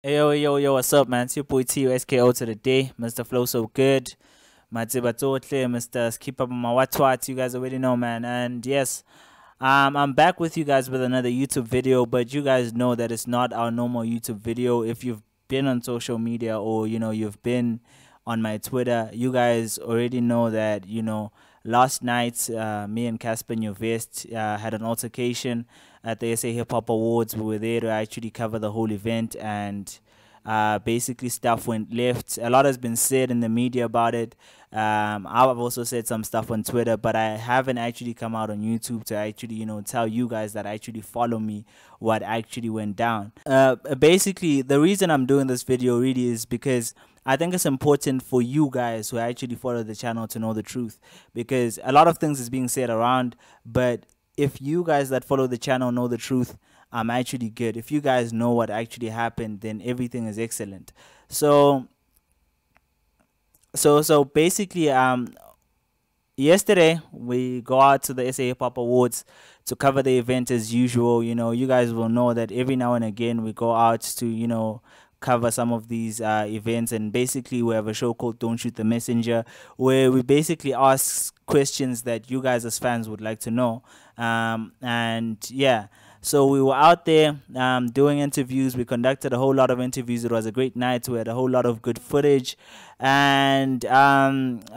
Yo, what's up, man? It's your boy TUSKO to the day. Mr. Flow So Good. Matsiba Totle, Mr. Skip Up my Watwat. You guys already know, man. And yes, I'm back with you guys with another YouTube video, but you guys know that it's not our normal YouTube video. If you've been on social media or, you've been on my Twitter, you guys already know that, last night, me and Cassper Nyovest had an altercation at the SA Hip Hop Awards. We were there to actually cover the whole event, and basically stuff went left. A lot has been said in the media about it. I've also said some stuff on Twitter, but I haven't actually come out on YouTube to actually, tell you guys that actually follow me what actually went down. Basically, the reason I'm doing this video really is because I think it's important for you guys who actually follow the channel to know the truth, because a lot of things is being said around, but if you guys that follow the channel know the truth, I'm actually good. If you guys know what actually happened, then everything is excellent. So basically, yesterday we go out to the SA Hip Hop Awards to cover the event as usual. You guys will know that every now and again we go out to cover some of these events, and basically we have a show called Don't Shoot the Messenger, where we basically ask questions that you guys as fans would like to know. And yeah, so we were out there doing interviews. We conducted a whole lot of interviews. It was a great night. We had a whole lot of good footage. And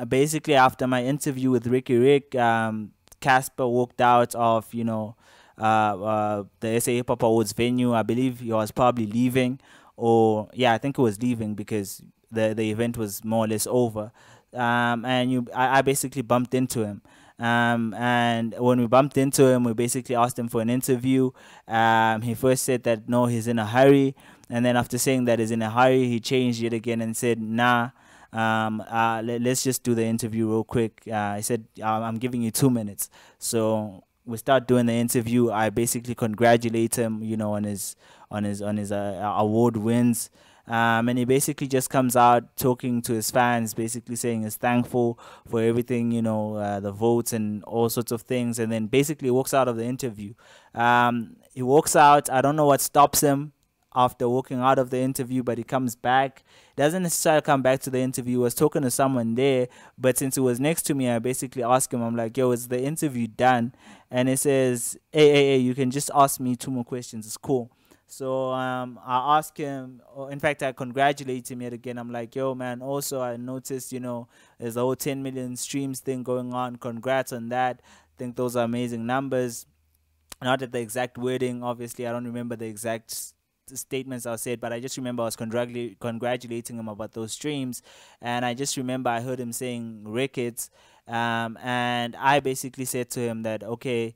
basically, after my interview with Ricky Rick, Cassper walked out of, the SA Hip Hop Awards venue. I believe he was probably leaving, or yeah, I think he was leaving because the event was more or less over. I basically bumped into him. And when we bumped into him, we basically asked him for an interview. He first said that no, he's in a hurry, and then after saying that he's in a hurry, he changed it again and said, nah, let's just do the interview real quick. He said, I'm giving you 2 minutes. So we start doing the interview. I basically congratulate him, on his award wins. And he basically just comes out talking to his fans, basically saying he's thankful for everything, the votes and all sorts of things, and then basically walks out of the interview. He walks out. I don't know what stops him after walking out of the interview, but he comes back. Doesn't necessarily come back to the interview. He was talking to someone there, but since he was next to me, I basically asked him, I'm like, yo, is the interview done? And he says, hey, you can just ask me 2 more questions. It's cool. So I asked him, or in fact, I congratulate him yet again. I'm like, yo, man, also, I noticed, there's a whole 10 million streams thing going on. Congrats on that. I think those are amazing numbers. Not at the exact wording, obviously. I don't remember the exact statements I said, but I just remember I was congratulating him about those streams. And I just remember I heard him saying records. And I basically said to him that, okay,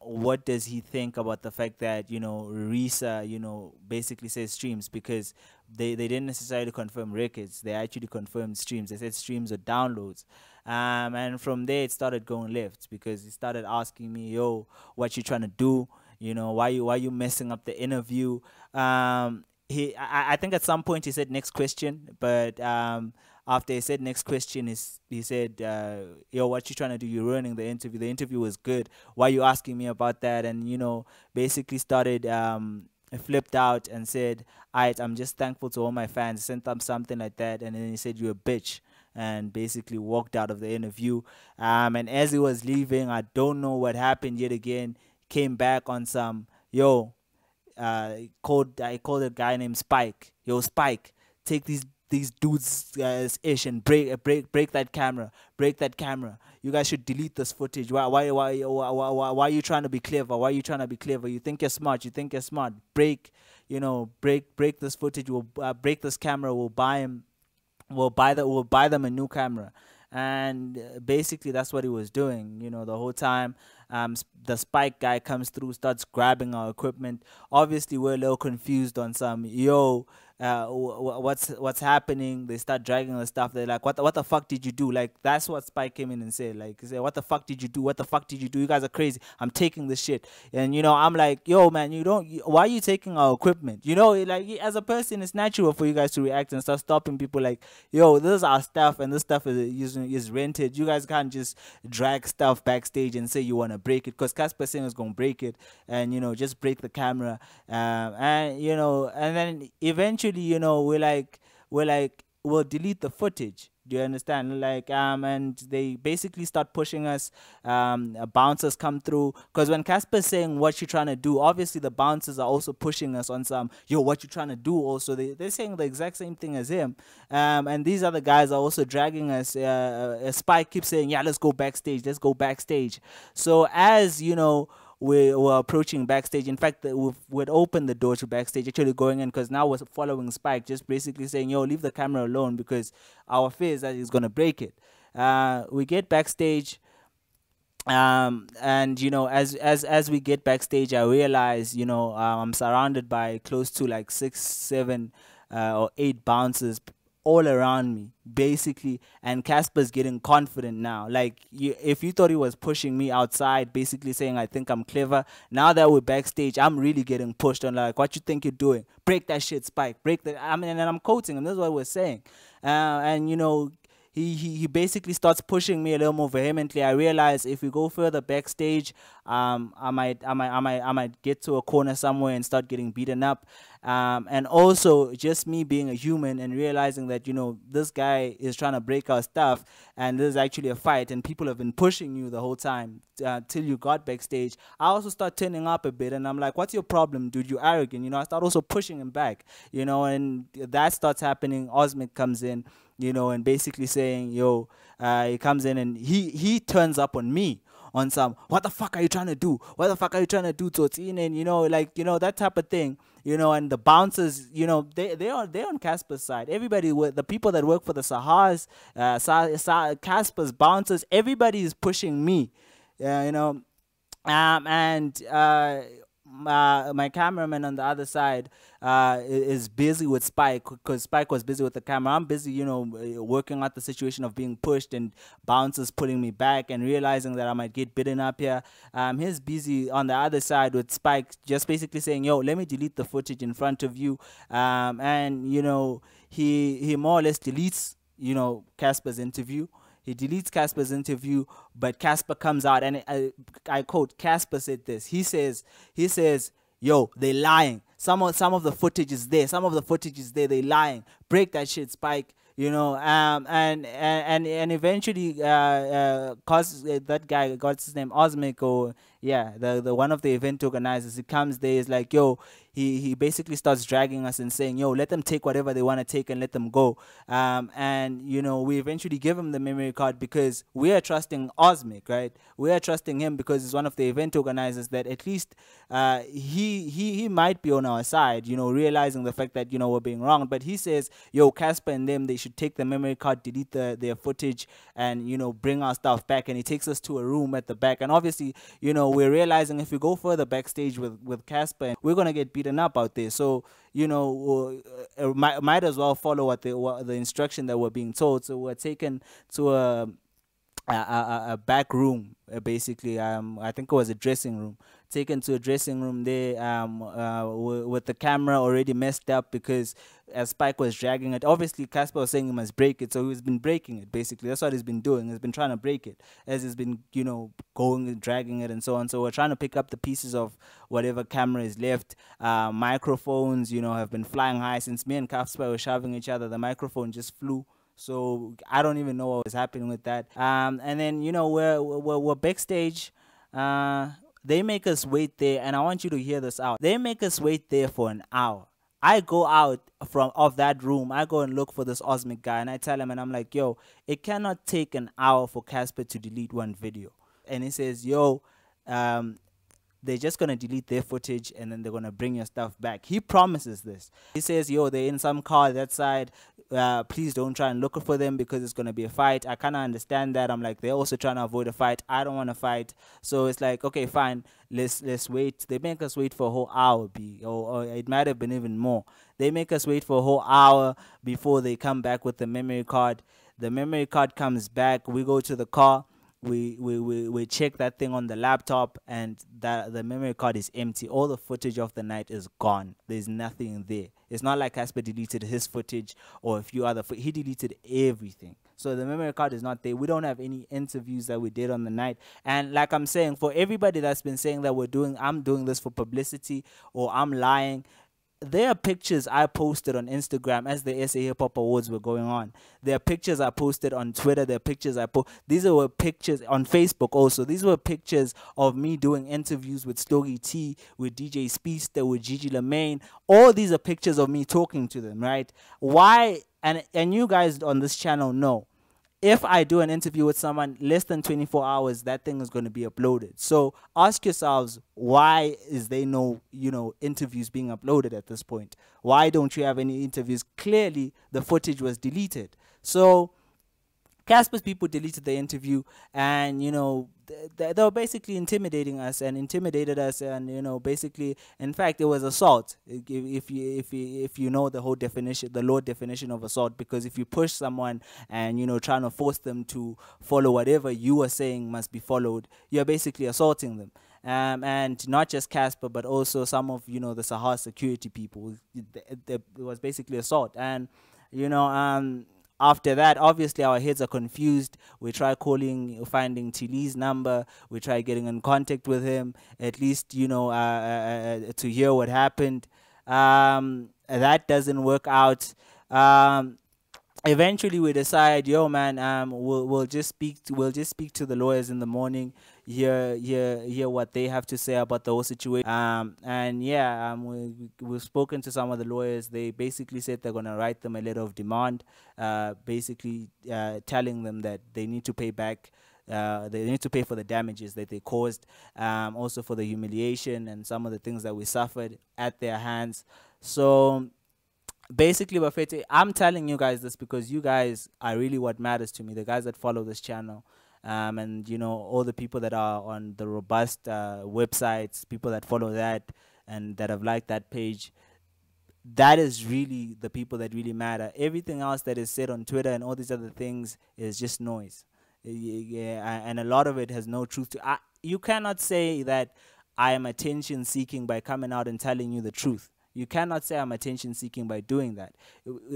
what does he think about the fact that Risa basically says streams, because they didn't necessarily confirm records, they actually confirmed streams. They said streams or downloads. And from there it started going left, because he started asking me, yo, what you trying to do, why you messing up the interview. I think at some point he said next question, but after he said next question, he said, yo, what you trying to do? You're ruining the interview. The interview was good. Why are you asking me about that? And, basically started, flipped out and said, alright, I'm just thankful to all my fans. Sent them something like that. And then he said, you're a bitch. And basically walked out of the interview. And as he was leaving, I don't know what happened yet again. Came back on some, yo, I called a guy named Spike. Yo, Spike, take these dudes ish and break that camera. Break that camera. You guys should delete this footage. Why are you trying to be clever? Why are you trying to be clever? You think you're smart. You think you're smart. Break this footage. We'll break this camera. We'll buy him. We'll buy them a new camera. And basically that's what he was doing, the whole time. The Spike guy comes through, starts grabbing our equipment. Obviously we're a little confused on some, yo, what's happening. They start dragging the stuff. They're like, what the fuck did you do? Like, that's what Spike came in and said. Like, he said, what the fuck did you do? What the fuck did you do? You guys are crazy. I'm taking this shit. And I'm like, yo, man, why are you taking our equipment? Like, as a person, it's natural for you guys to react and start stopping people. Like, yo, this is our stuff, and this stuff is rented. You guys can't just drag stuff backstage and say you want to break it, because Cassper saying is gonna break it, and just break the camera. And then eventually, we'll delete the footage. Do you understand? Like, and they basically start pushing us. Bouncers come through, because when Cassper's saying what you're trying to do, obviously the bouncers are also pushing us on some, yo, what you trying to do. Also, they're saying the exact same thing as him. And these other guys are also dragging us. Spike keeps saying, yeah, let's go backstage. Let's go backstage. So as we were approaching backstage. In fact, we'd opened the door to backstage, actually going in, because now we're following Spike, just basically saying, yo, leave the camera alone, because our fear is that he's going to break it. We get backstage, and as we get backstage, I realize, I'm surrounded by close to like 6, 7, or 8 bouncers all around me, basically. And Cassper's getting confident now. Like, if you thought he was pushing me outside, basically saying I think I'm clever, now that we're backstage, I'm really getting pushed on, like, what you think you're doing? Break that shit, Spike. Break that. I mean, and I'm quoting him. That's what we're saying. And he basically starts pushing me a little more vehemently. I realize if we go further backstage, I might get to a corner somewhere and start getting beaten up. And also just me being a human and realizing that this guy is trying to break our stuff, and this is actually a fight, and people have been pushing you the whole time till you got backstage. I also start turning up a bit, and I'm like, what's your problem, dude? You arrogant. I start also pushing him back, and that starts happening. Osmic comes in, and basically saying, yo, he comes in and he turns up on me on some, what the fuck are you trying to do? What the fuck are you trying to do, Totin? And that type of thing. And the bouncers, they're on Cassper's side. Everybody, the people that work for the Sahars, Cassper's bouncers, everybody is pushing me, my cameraman on the other side is busy with Spike, because Spike was busy with the camera. I'm busy, working out the situation of being pushed and bouncers pulling me back and realizing that I might get beaten up here. He's busy on the other side with Spike, just basically saying, yo, let me delete the footage in front of you. And he more or less deletes Cassper's interview. He deletes Cassper's interview, but Cassper comes out, and I quote, Cassper said this. He says, yo, they lying. Some of the footage is there. Some of the footage is there. They lying. Break that shit, Spike. And eventually, cause that guy, what's his name, Osmic, or yeah, the one of the event organizers, he comes there, is like, yo, he basically starts dragging us and saying, yo, let them take whatever they want to take and let them go. And we eventually give him the memory card, because we are trusting Osmic, right? We are trusting him because he's one of the event organizers, that at least he might be on our side, realizing the fact that we're being wronged. But he says, yo, Cassper and them, they should take the memory card, delete their footage, and bring our stuff back. And he takes us to a room at the back, and obviously we're realizing if we go further backstage with Cassper, we're gonna get beaten up out there. So might as well follow what the instruction that we're being told. So we're taken to a back room, basically. I think it was a dressing room. Taken to a dressing room there, with the camera already messed up, because as Spike was dragging it, obviously Cassper was saying he must break it, so he's been breaking it. Basically, that's what he's been doing. He's been trying to break it as he's been going and dragging it and so on. So we're trying to pick up the pieces of whatever camera is left. Microphones have been flying high since me and Cassper were shoving each other. The microphone just flew. So I don't even know what was happening with that. And then we're backstage. They make us wait there, and I want you to hear this out. They make us wait there for an hour. I go out of that room. I go and look for this Osmic guy, and I tell him, and I'm like, yo, it cannot take an hour for Cassper to delete one video. And he says, yo, they're just gonna delete their footage and then they're gonna bring your stuff back. He promises this. He says, yo, they're in some car that side. Please don't try and look for them because it's gonna be a fight. I kind of understand that. I'm like, they're also trying to avoid a fight. I don't want to fight, so it's like, okay, fine. Let's wait. They make us wait for a whole hour, or it might have been even more. They make us wait for a whole hour before they come back with the memory card. The memory card comes back. We go to the car. We check that thing on the laptop, and the memory card is empty. All the footage of the night is gone. There's nothing there. It's not like Cassper deleted his footage or a few other he deleted everything. So the memory card is not there. We don't have any interviews that we did on the night. And like I'm saying, for everybody that's been saying that I'm doing this for publicity or I'm lying, there are pictures I posted on Instagram as the SA Hip Hop Awards were going on. There are pictures I posted on Twitter. There are pictures these were pictures on Facebook also. These were pictures of me doing interviews with Stogie T, with DJ Speedster, with Gigi Lamaine. All these are pictures of me talking to them, right? Why? And you guys on this channel know, if I do an interview with someone, less than 24 hours, that thing is going to be uploaded. So ask yourselves, why is there no, interviews being uploaded at this point? Why don't you have any interviews? Clearly, the footage was deleted. So Cassper's people deleted the interview, and they were basically intimidating us and intimidated us, and basically, in fact, it was assault. If you know the whole definition, the law definition of assault, because if you push someone and trying to force them to follow whatever you are saying must be followed, you're basically assaulting them. And not just Cassper, but also some of the Sahar security people. It was basically assault, and after that, obviously, our heads are confused. We try finding Tili's number. We try getting in contact with him, at least, to hear what happened. That doesn't work out. Eventually, we decide, yo, man, we'll just speak to the lawyers in the morning, hear what they have to say about the whole situation. And yeah, we've spoken to some of the lawyers. They basically said they're gonna write them a letter of demand, basically telling them that they need to pay back. They need to pay for the damages that they caused, also for the humiliation and some of the things that we suffered at their hands. So basically, Bafete, I'm telling you guys this because you guys are really what matters to me, the guys that follow this channel. And all the people that are on the robust websites, people that follow that and that have liked that page, that is really the people that really matter. Everything else that is said on Twitter and all these other things is just noise. Yeah, and a lot of it has no truth to. You cannot say that I am attention seeking by coming out and telling you the truth. You cannot say I'm attention seeking by doing that.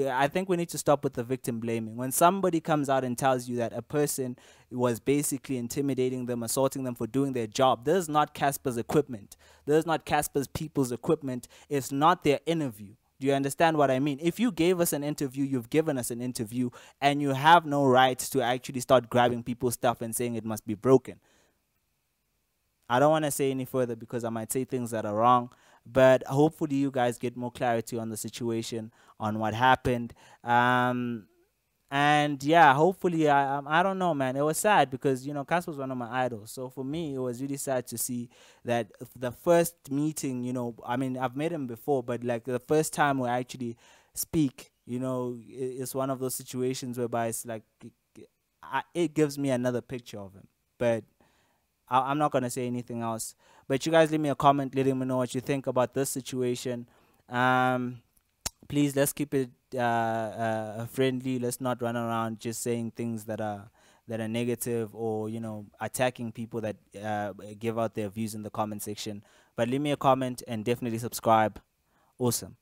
I think we need to stop with the victim blaming. When somebody comes out and tells you that a person was basically intimidating them, assaulting them for doing their job, this is not Cassper's equipment. This is not Cassper's people's equipment. It's not their interview. Do you understand what I mean? If you gave us an interview, you've given us an interview, and you have no right to actually start grabbing people's stuff and saying it must be broken. I don't want to say any further because I might say things that are wrong. But hopefully you guys get more clarity on the situation, on what happened. And yeah, hopefully, I don't know, man. It was sad because, Cassper was one of my idols. So for me, it was really sad to see that the first meeting, I mean, I've met him before, but like the first time we actually speak, it's one of those situations whereby it's like, it gives me another picture of him. But I'm not going to say anything else. But you guys leave me a comment letting me know what you think about this situation. Please, let's keep it friendly. Let's not run around just saying things that are negative or, attacking people that give out their views in the comment section. But leave me a comment and definitely subscribe. Awesome.